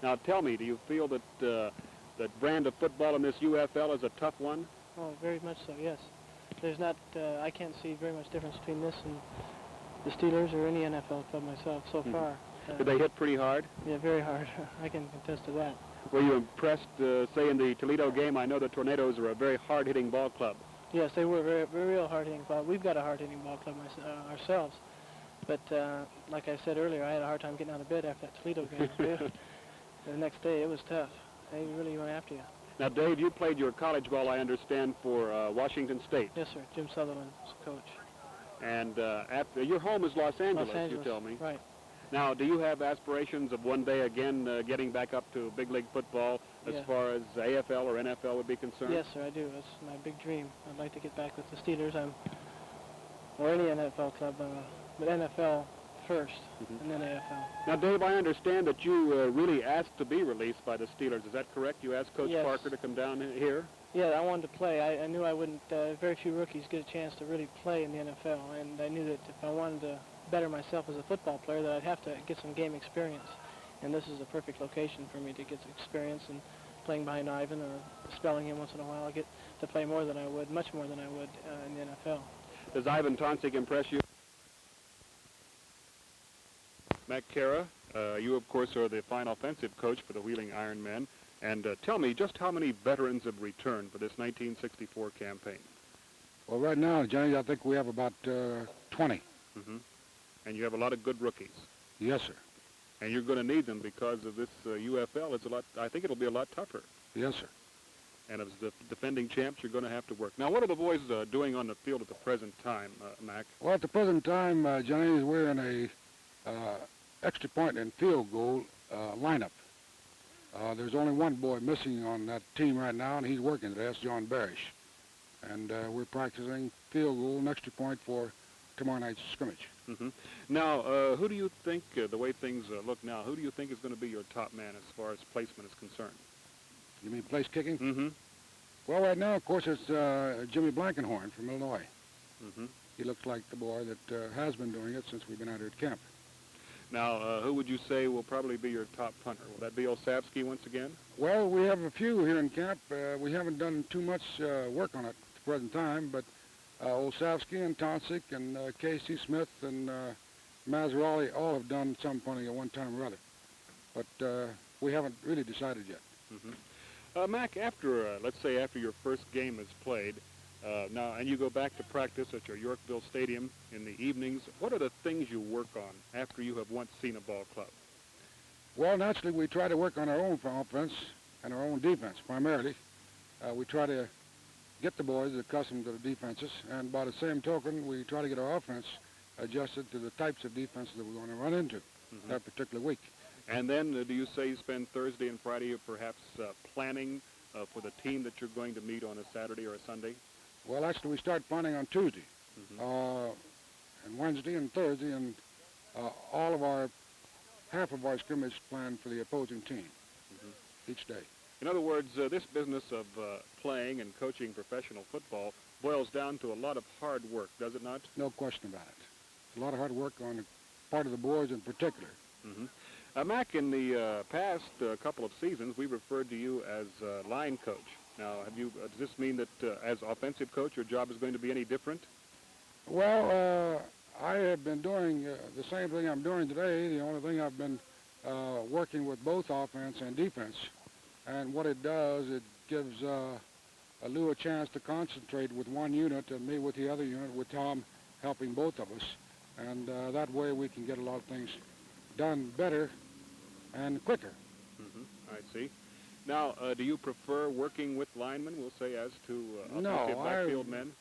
Now tell me, do you feel that that brand of football in this UFL is a tough one? Oh, very much so, yes. There's not, I can't see very much difference between this and the Steelers or any NFL club myself so far. Did they hit pretty hard? Yeah, very hard. I can contest to that. Were you impressed, say, in the Toledo game? I know the Tornadoes are a very hard-hitting ball club. Yes, they were very, very real hard-hitting ball. We've got a hard-hitting ball club ourselves. But like I said earlier, I had a hard time getting out of bed after that Toledo game. The next day, it was tough. They really went after you. Now, Dave, you played your college ball, I understand, for Washington State. Yes, sir. Jim Sutherland's coach. And after your home is Los Angeles, you tell me. Right. Now, do you have aspirations of one day again getting back up to big league football as far as AFL or NFL would be concerned? Yes, sir, I do. That's my big dream. I'd like to get back with the Steelers or any NFL club, but NFL first, and then AFL. Now, Dave, I understand that you really asked to be released by the Steelers. Is that correct? You asked Coach Parker to come down here? Yeah, I wanted to play. I knew I wouldn't, very few rookies get a chance to really play in the NFL, and I knew that if I wanted to better myself as a football player, that I'd have to get some game experience. And this is a perfect location for me to get some experience and playing behind Ivan or spelling him once in a while. I get to play more than I would, much more than I would in the NFL. Does Ivan Tonsik impress you? Matt Cara, you, of course, are the fine offensive coach for the Wheeling Ironmen. And tell me, just how many veterans have returned for this 1964 campaign? Well, right now, Johnny, I think we have about 20. And you have a lot of good rookies. Yes, sir. And you're going to need them because of this UFL. It's a lot. I think it'll be a lot tougher. Yes, sir. And as the defending champs, you're going to have to work. Now, what are the boys doing on the field at the present time, Mac? Well, at the present time, Johnny, we're in a extra point and field goal lineup. There's only one boy missing on that team right now, and he's working today. That's John Barish. And we're practicing field goal and extra point for tomorrow night's scrimmage. Now, who do you think, the way things look now, who do you think is going to be your top man as far as placement is concerned? You mean place kicking? Well, right now, of course, it's Jimmy Blankenhorn from Illinois. He looks like the boy that has been doing it since we've been out here at camp. Now, who would you say will probably be your top punter? Will that be Olszewski once again? Well, we have a few here in camp. We haven't done too much work on it at the present time, but Olszewski and Tonsik and Casey Smith and Mazzarelli all have done some punting at one time or other. But we haven't really decided yet. Mac, after, let's say after your first game is played, now, and you go back to practice at your Yorkville Stadium in the evenings, what are the things you work on after you have once seen a ball club? Well, naturally, we try to work on our own offense and our own defense, primarily. We try to get the boys accustomed to the defenses, and by the same token, we try to get our offense adjusted to the types of defenses that we're going to run into that particular week. And then, do you say you spend Thursday and Friday perhaps planning for the team that you're going to meet on a Saturday or a Sunday? Well, actually, we start planning on Tuesday, and Wednesday and Thursday, and half of our scrimmage planned for the opposing team each day. In other words, this business of playing and coaching professional football boils down to a lot of hard work, does it not? No question about it. A lot of hard work on the part of the boys in particular. Mac, in the past couple of seasons, we referred to you as line coach. Now, does this mean that as offensive coach, your job is going to be any different? Well, I have been doing the same thing I'm doing today. The only thing I've been working with both offense and defense. And what it does, it gives Lou a chance to concentrate with one unit and me with the other unit, with Tom helping both of us. And that way we can get a lot of things done better and quicker. I see. Now, do you prefer working with linemen, we'll say, as to offensive backfield men?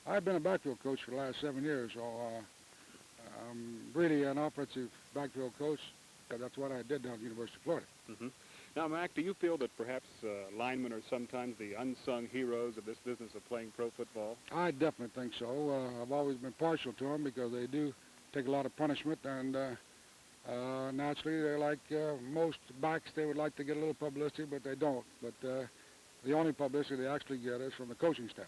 I've been a backfield coach for the last 7 years, so I'm really an offensive backfield coach. That's what I did down at the University of Florida. Now, Mac, do you feel that perhaps linemen are sometimes the unsung heroes of this business of playing pro football? I definitely think so. I've always been partial to them because they do take a lot of punishment, and naturally, they're like most backs. They would like to get a little publicity, but they don't. But the only publicity they actually get is from the coaching staff.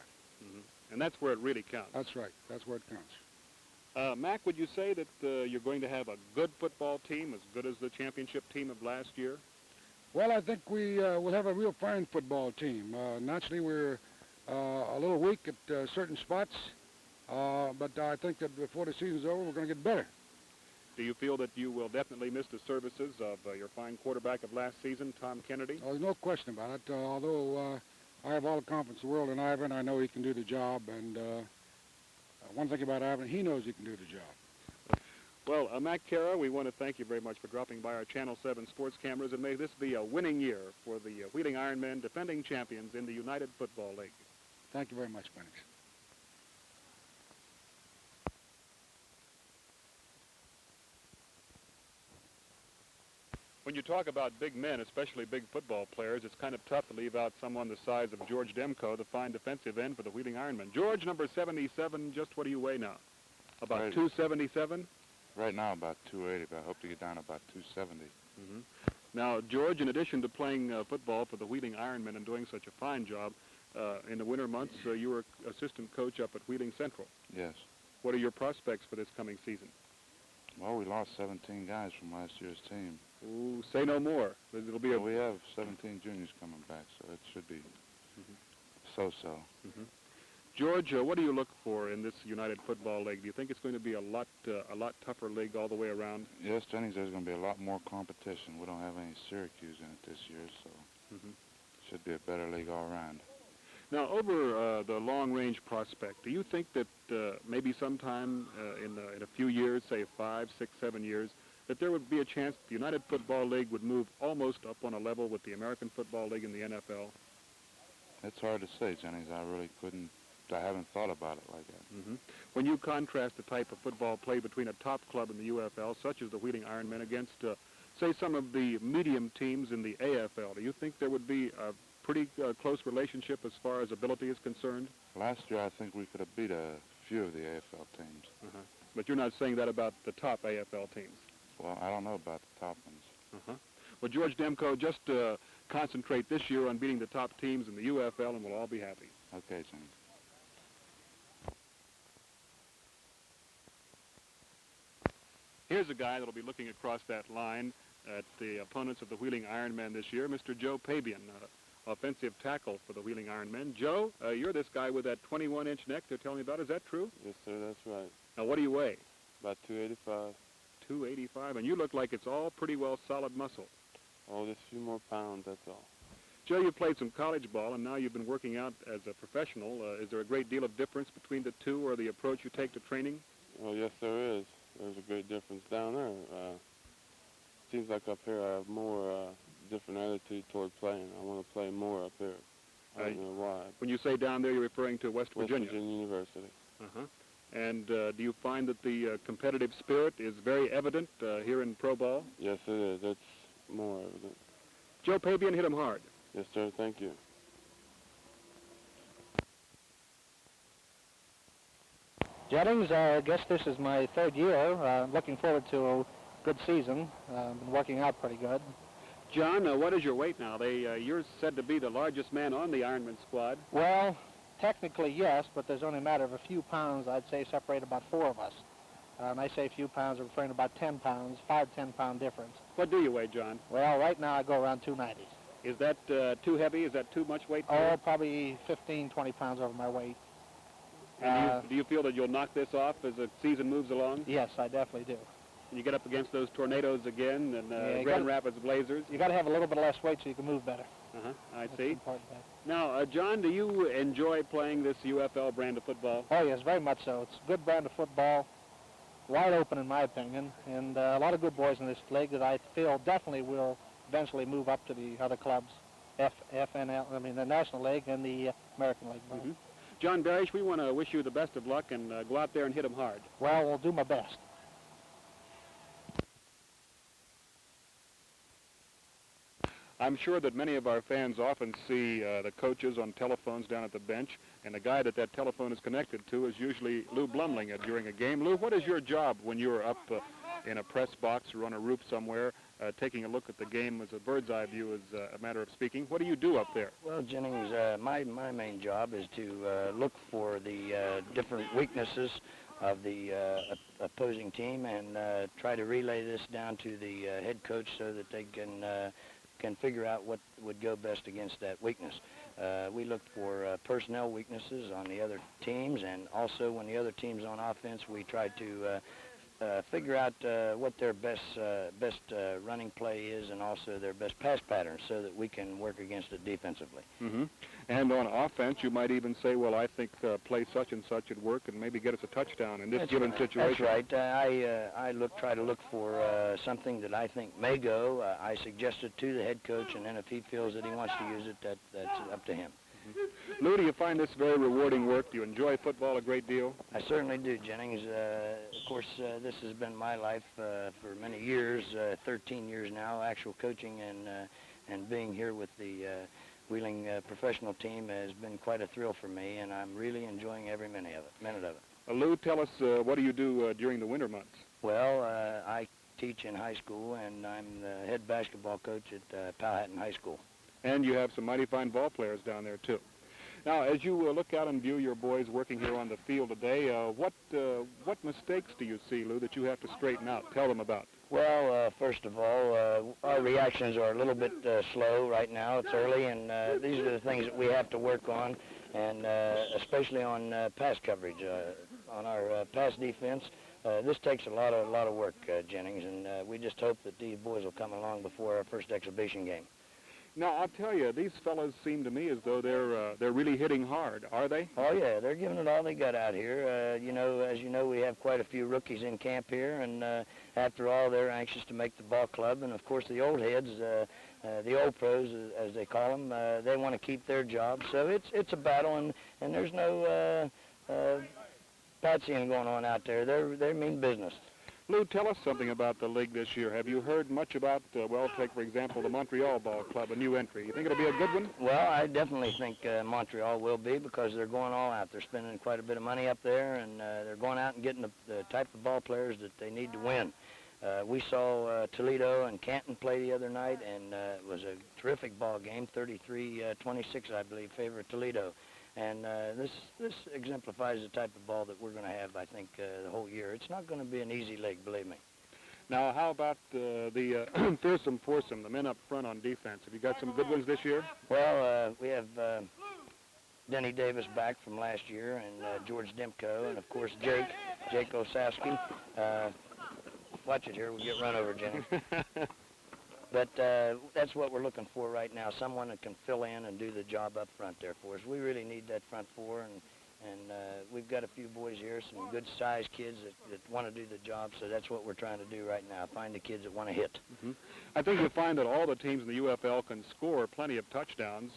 And that's where it really counts. That's right. That's where it counts. Mac, would you say that you're going to have a good football team, as good as the championship team of last year? Well, I think we will have a real fine football team. Naturally, we're a little weak at certain spots, but I think that before the season's over, we're going to get better. Do you feel that you will definitely miss the services of your fine quarterback of last season, Tom Kennedy? There's no question about it. Although I have all the confidence in the world in Ivan, I know he can do the job. And one thing about Ivan, he knows he can do the job. Well, Mac Kara, we want to thank you very much for dropping by our Channel 7 sports cameras, and may this be a winning year for the Wheeling Ironmen, defending champions in the United Football League. Thank you very much, Phoenix. When you talk about big men, especially big football players, it's kind of tough to leave out someone the size of George Demko, the fine defensive end for the Wheeling Ironmen. George, number 77, just what do you weigh now? About Right. 277? Right now about 280, but I hope to get down to about 270. Mm-hmm. Now, George, in addition to playing football for the Wheeling Ironmen and doing such a fine job, in the winter months, you were assistant coach up at Wheeling Central. Yes. What are your prospects for this coming season? Well, we lost 17 guys from last year's team. Ooh, say no more. It'll be Well, we have 17 juniors coming back, so it should be so-so. Mm-hmm. George, what do you look for in this United Football League? Do you think it's going to be a lot tougher league all the way around? Yes, Jennings, there's going to be a lot more competition. We don't have any Syracuse in it this year, so it should be a better league all around. Now, over the long-range prospect, do you think that maybe sometime in a few years, say 5, 6, 7 years, that there would be a chance the United Football League would move almost up on a level with the American Football League and the NFL? It's hard to say, Jennings. I haven't thought about it like that. Mm-hmm. When you contrast the type of football play between a top club in the UFL, such as the Wheeling Ironmen, against, say, some of the medium teams in the AFL, do you think there would be a pretty close relationship as far as ability is concerned? Last year, I think we could have beat a few of the AFL teams. Uh-huh. But you're not saying that about the top AFL teams? Well, I don't know about the top ones. Uh-huh. Well, George Demko, just concentrate this year on beating the top teams in the UFL, and we'll all be happy. Okay, Jennings. Here's a guy that'll be looking across that line at the opponents of the Wheeling Ironmen this year, Mr. Joe Pabian, offensive tackle for the Wheeling Ironmen. Joe, you're this guy with that 21-inch neck they're telling me about. Is that true? Yes, sir, that's right. Now, what do you weigh? About 285. 285, and you look like it's all pretty well solid muscle. Oh, just a few more pounds, that's all. Joe, you played some college ball, and now you've been working out as a professional. Is there a great deal of difference between the two, or the approach you take to training? Oh, yes, there is. There's a great difference down there. Seems like up here I have more different attitude toward playing. I want to play more up here. I don't know why. When you say down there, you're referring to West Virginia? West Virginia University. Uh-huh. And do you find that the competitive spirit is very evident here in pro ball? Yes, it is. It's more evident. Joe Pabian, hit him hard. Yes, sir. Thank you. Jennings, I guess this is my third year. Looking forward to a good season. Been working out pretty good. John, what is your weight now? You're said to be the largest man on the Ironman squad. Well, technically yes, but there's only a matter of a few pounds, I'd say, separate about four of us. And I say a few pounds, I'm referring to about 10 pounds, 5-10 pound difference. What do you weigh, John? Well, right now I go around 290. Is that too heavy? Is that too much weight? Oh, probably 15-20 pounds over my weight. And do you feel that you'll knock this off as the season moves along? Yes, I definitely do. And you get up against those tornadoes again and Yeah, Grand Rapids Blazers? You got to have a little bit less weight so you can move better. Uh-huh, I That's see. important thing. Now, John, do you enjoy playing this UFL brand of football? Oh, yes, very much so. It's a good brand of football, wide open in my opinion, and a lot of good boys in this league that I feel definitely will eventually move up to the other clubs, the National League and the American League. Mm-hmm. John Barish, we want to wish you the best of luck and go out there and hit them hard. Well, we'll do my best. I'm sure that many of our fans often see the coaches on telephones down at the bench, and the guy that telephone is connected to is usually Lou Blumling during a game. Lou, what is your job when you're up in a press box or on a roof somewhere taking a look at the game as a bird's eye view, as a matter of speaking? What do you do up there? Well, Jennings, my main job is to look for the different weaknesses of the opposing team and try to relay this down to the head coach so that they can can figure out what would go best against that weakness. We looked for personnel weaknesses on the other teams, and also when the other team's on offense, we tried to figure out what their best running play is, and also their best pass patterns, so that we can work against it defensively. Mm-hmm. And on offense, you might even say, well, I think play such and such at work and maybe get us a touchdown in this given situation. That's right. I try to look for something that I think may go. I suggest it to the head coach, and then if he feels that he wants to use it, that's up to him. Lou, do you find this very rewarding work? Do you enjoy football a great deal? I certainly do, Jennings. Of course, this has been my life for many years, 13 years now, actual coaching and being here with the Wheeling professional team has been quite a thrill for me, and I'm really enjoying every minute of it. Lou, tell us, what do you do during the winter months? Well, I teach in high school, and I'm the head basketball coach at Powhatan High School. And you have some mighty fine ball players down there, too. Now, as you look out and view your boys working here on the field today, what mistakes do you see, Lou, that you have to straighten out? Tell them about. Well, first of all, our reactions are a little bit slow right now. It's early, and these are the things that we have to work on, and especially on pass coverage, on our pass defense. This takes a lot of work, Jennings, and we just hope that these boys will come along before our first exhibition game. Now, I'll tell you, these fellas seem to me as though they're really hitting hard, are they? Oh, yeah, they're giving it all they got out here. As you know, we have quite a few rookies in camp here, and after all, they're anxious to make the ball club. And, of course, the old heads, the old pros, as they call them, they want to keep their job. So it's a battle, and there's no patsying going on out there. They mean business. Lou, tell us something about the league this year. Have you heard much about, take, for example, the Montreal Ball Club, a new entry? You think it'll be a good one? Well, I definitely think Montreal will be, because they're going all out. They're spending quite a bit of money up there, and they're going out and getting the type of ball players that they need to win. We saw Toledo and Canton play the other night, and it was a terrific ball game, 33-26, I believe, favor Toledo. And this exemplifies the type of ball that we're going to have, I think, the whole year. It's not going to be an easy league, believe me. Now, how about the fearsome foursome, the men up front on defense? Have you got some good ones this year? Well, we have Denny Davis back from last year, and George Demko, and, of course, Jake Osowski. Watch it here. We'll get run over, Jenny. But that's what we're looking for right now, someone that can fill in and do the job up front there for us. We really need that front four, and we've got a few boys here, some good-sized kids that want to do the job, so that's what we're trying to do right now, find the kids that want to hit. Mm-hmm. I think you'll find that all the teams in the UFL can score plenty of touchdowns,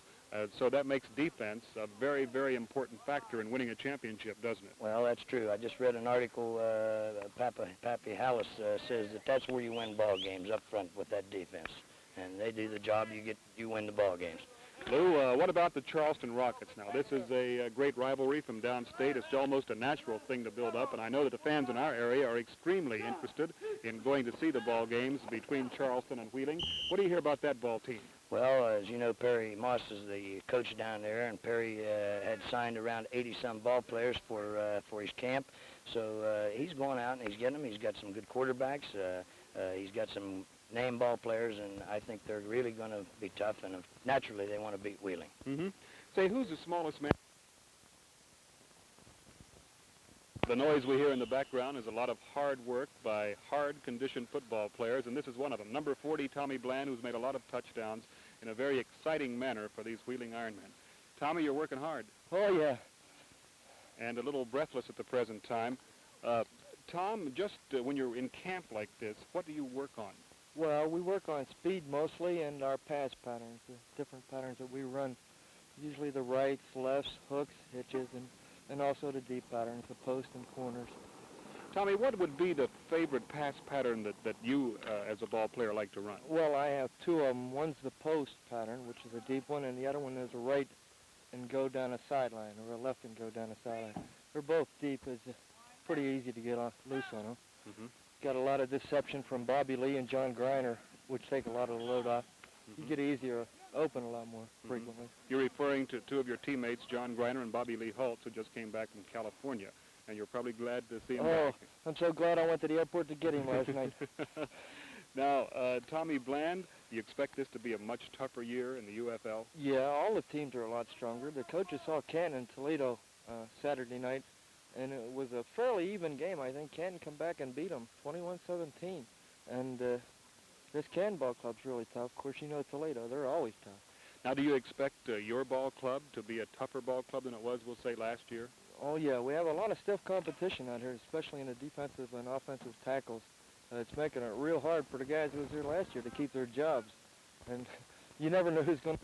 so that makes defense a very, very important factor in winning a championship, doesn't it? Well, that's true. I just read an article, Pappy Hallis says that's where you win ball games, up front with that defense. And they do the job, you win the ball games. Lou, what about the Charleston Rockets now? This is a great rivalry from downstate. It's almost a natural thing to build up, and I know that the fans in our area are extremely interested in going to see the ball games between Charleston and Wheeling. What do you hear about that ball team? Well, as you know, Perry Moss is the coach down there, and Perry had signed around 80-some ball players for his camp. So he's going out and he's getting them. He's got some good quarterbacks. He's got some name ball players, and I think they're really going to be tough, and naturally they want to beat Wheeling. Mm-hmm. Say, who's the smallest man? The noise we hear in the background is a lot of hard work by hard-conditioned football players, and this is one of them. Number 40, Tommy Bland, who's made a lot of touchdowns in a very exciting manner for these Wheeling Ironmen. Tommy, you're working hard. Oh, yeah. And a little breathless at the present time. Tom, just when you're in camp like this, what do you work on? Well, we work on speed mostly and our pass patterns, the different patterns that we run. Usually the rights, lefts, hooks, hitches, and also the deep patterns, the post and corners. Tommy, what would be the favorite pass pattern that you, as a ball player, like to run? Well, I have two of them. One's the post pattern, which is a deep one, and the other one is a right and go down a sideline, or a left and go down a sideline. They're both deep. It's pretty easy to get loose on them. Mm-hmm. Got a lot of deception from Bobby Lee and John Greiner, which take a lot of the load off. Mm-hmm. You get easier open a lot more frequently. You're referring to two of your teammates, John Greiner and Bobby Lee Holtz, who just came back from California, and you're probably glad to see him back. I'm so glad I went to the airport to get him last night. Now, Tommy Bland, you expect this to be a much tougher year in the UFL? Yeah, all the teams are a lot stronger. The coaches saw Canton in Toledo Saturday night, and it was a fairly even game. I think Canton come back and beat them 21-17. And this Canton ball club's really tough. Of course, you know Toledo. They're always tough. Now, do you expect your ball club to be a tougher ball club than it was, we'll say, last year? Oh, yeah. We have a lot of stiff competition out here, especially in the defensive and offensive tackles. It's making it real hard for the guys who was here last year to keep their jobs. And you never know who's going to...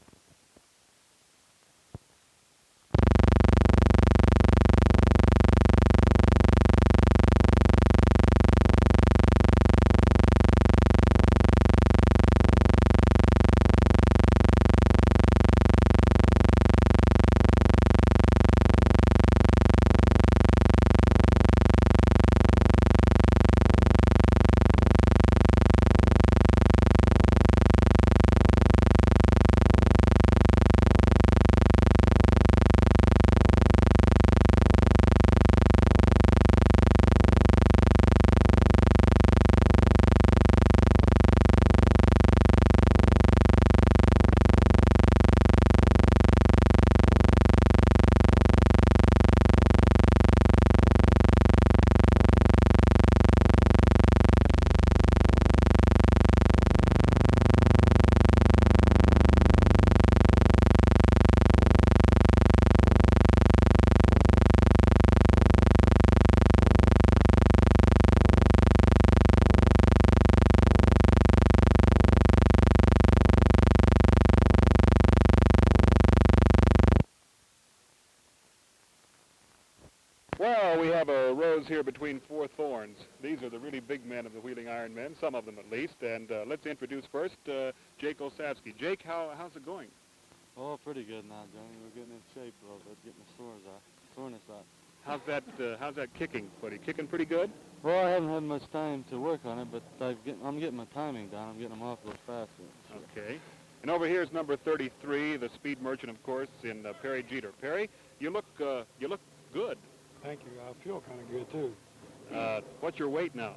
Well, we have a rose here between four thorns. These are the really big men of the Wheeling Ironmen, some of them at least. And let's introduce first Jake Osavsky. Jake, how's it going? Oh, pretty good now, Johnny. We're getting in shape a little bit, getting the soreness out. How's that kicking, buddy? Kicking pretty good? Well, I haven't had much time to work on it, but I'm getting my timing down. I'm getting them off a little faster. Okay. And over here is number 33, the speed merchant, of course, in Perry Jeter. Perry, you look good. Thank you. I feel kind of good, too. What's your weight now?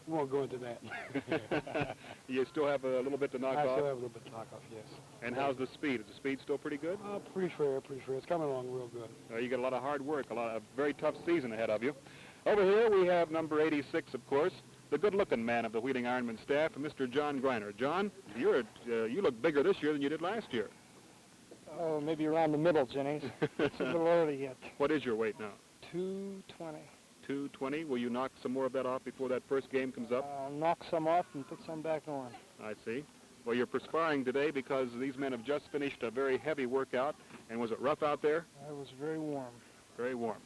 We won't go into that. You still have a little bit to knock I off? still have a little bit to knock off, yes. And how's the speed? Is the speed still pretty good? Pretty sure. It's coming along real good. You got a lot of hard work, a very tough season ahead of you. Over here we have number 86, of course, the good-looking man of the Wheeling Ironman staff, Mr. John Greiner. John, you look bigger this year than you did last year. Oh, maybe around the middle, Jennings. It's a little early yet. What is your weight now? 220. 220. Will you knock some more of that off before that first game comes up? I'll knock some off and put some back on. I see. Well, you're perspiring today because these men have just finished a very heavy workout. And was it rough out there? It was very warm. Very warm.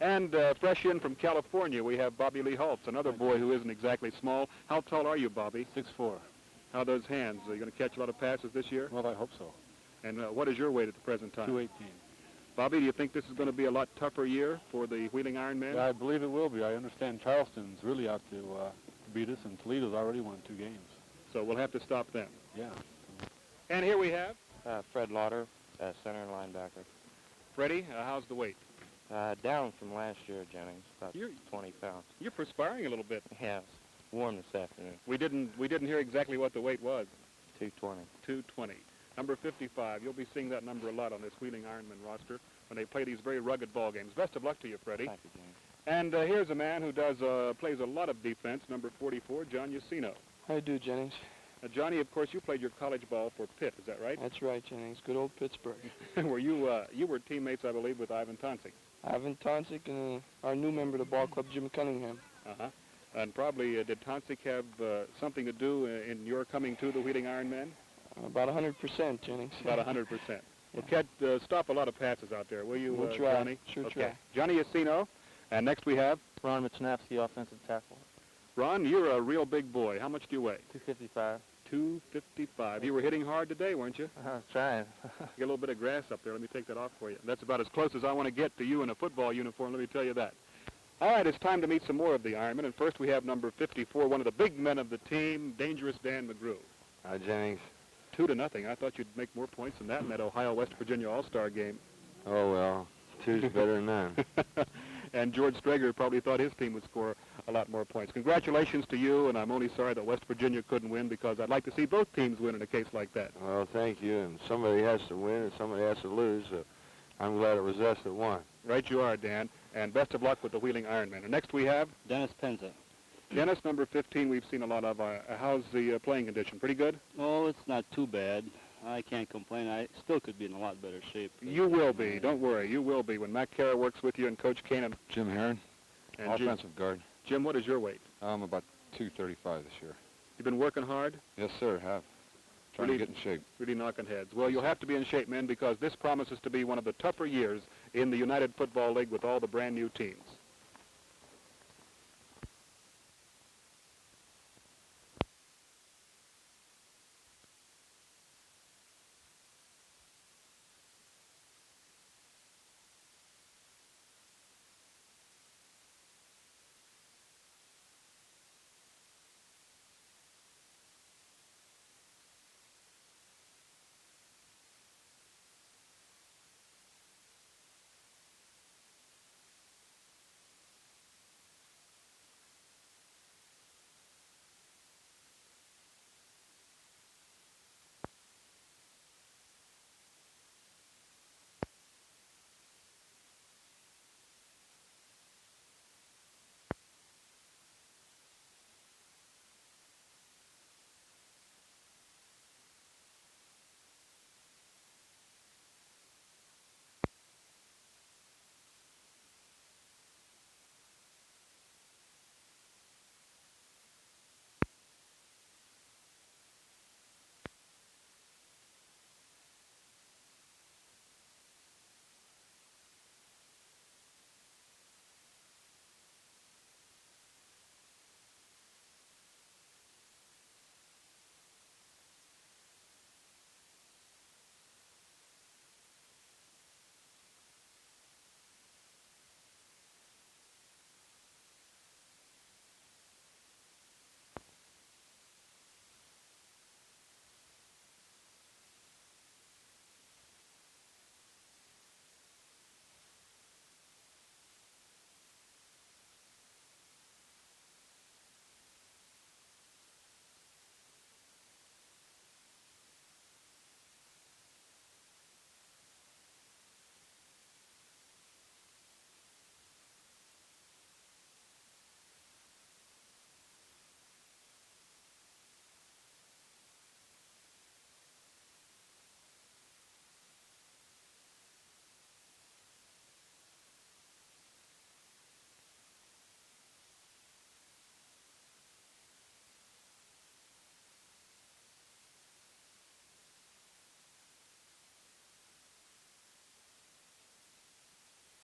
And fresh in from California, we have Bobby Lee Holtz, another boy who isn't exactly small. How tall are you, Bobby? 6'4". How are those hands? Are you going to catch a lot of passes this year? Well, I hope so. And what is your weight at the present time? 218. Bobby, do you think this is going to be a lot tougher year for the Wheeling Ironmen? Yeah, I believe it will be. I understand Charleston's really out to beat us, and Toledo's already won 2 games. So we'll have to stop them. Yeah. And here we have Fred Lauder, center and linebacker. Freddie. How's the weight? Down from last year, Jennings, about You're- 20 pounds. You're perspiring a little bit. Yeah, it's warm this afternoon. We didn't hear exactly what the weight was. 220. 220. Number 55. You'll be seeing that number a lot on this Wheeling Ironman roster when they play these very rugged ball games. Best of luck to you, Freddie. Thank you, Jennings. And here's a man who plays a lot of defense, number 44, John Yacino. How you do, Jennings? Johnny, of course, you played your college ball for Pitt, is that right? That's right, Jennings. Good old Pittsburgh. You were teammates, I believe, with Ivan Tonsik. Ivan Tonsik and our new member of the ball club, Jim Cunningham. Uh-huh. And probably did Tonsik have something to do in your coming to the Wheeling Ironmen? About 100%, Jennings. About 100%. Well, stop a lot of passes out there, will you, We'll try. Johnny? Sure Okay. try. Johnny Yacino. And next we have? Ron Michnowski, offensive tackle. Ron, you're a real big boy. How much do you weigh? 255. 255. You were hitting hard today, weren't you? I was trying. You got a little bit of grass up there. Let me take that off for you. That's about as close as I want to get to you in a football uniform, let me tell you that. All right, it's time to meet some more of the Ironmen. And first we have number 54, one of the big men of the team, Dangerous Dan McGrew. Hi, Jennings. 2-0. I thought you'd make more points than that in that Ohio-West Virginia All-Star game. Oh, well, two's better than none. And George Strager probably thought his team would score a lot more points. Congratulations to you, and I'm only sorry that West Virginia couldn't win because I'd like to see both teams win in a case like that. Well, thank you. And somebody has to win and somebody has to lose. So I'm glad it was us that won. Right you are, Dan. And best of luck with the Wheeling Ironmen. And next we have Dennis Penza. Dennis, number 15, we've seen a lot of. How's the playing condition? Pretty good? Oh, it's not too bad. I can't complain. I still could be in a lot better shape. You will be. Don't worry. You will be when Matt Carra works with you and Coach Kanan. Jim Herron, And offensive guard. Jim, what is your weight? I'm about 235 this year. You've been working hard? Yes, sir, have. Trying to get in shape. Really knocking heads. Well, you'll have to be in shape, men, because this promises to be one of the tougher years in the United Football League with all the brand new teams.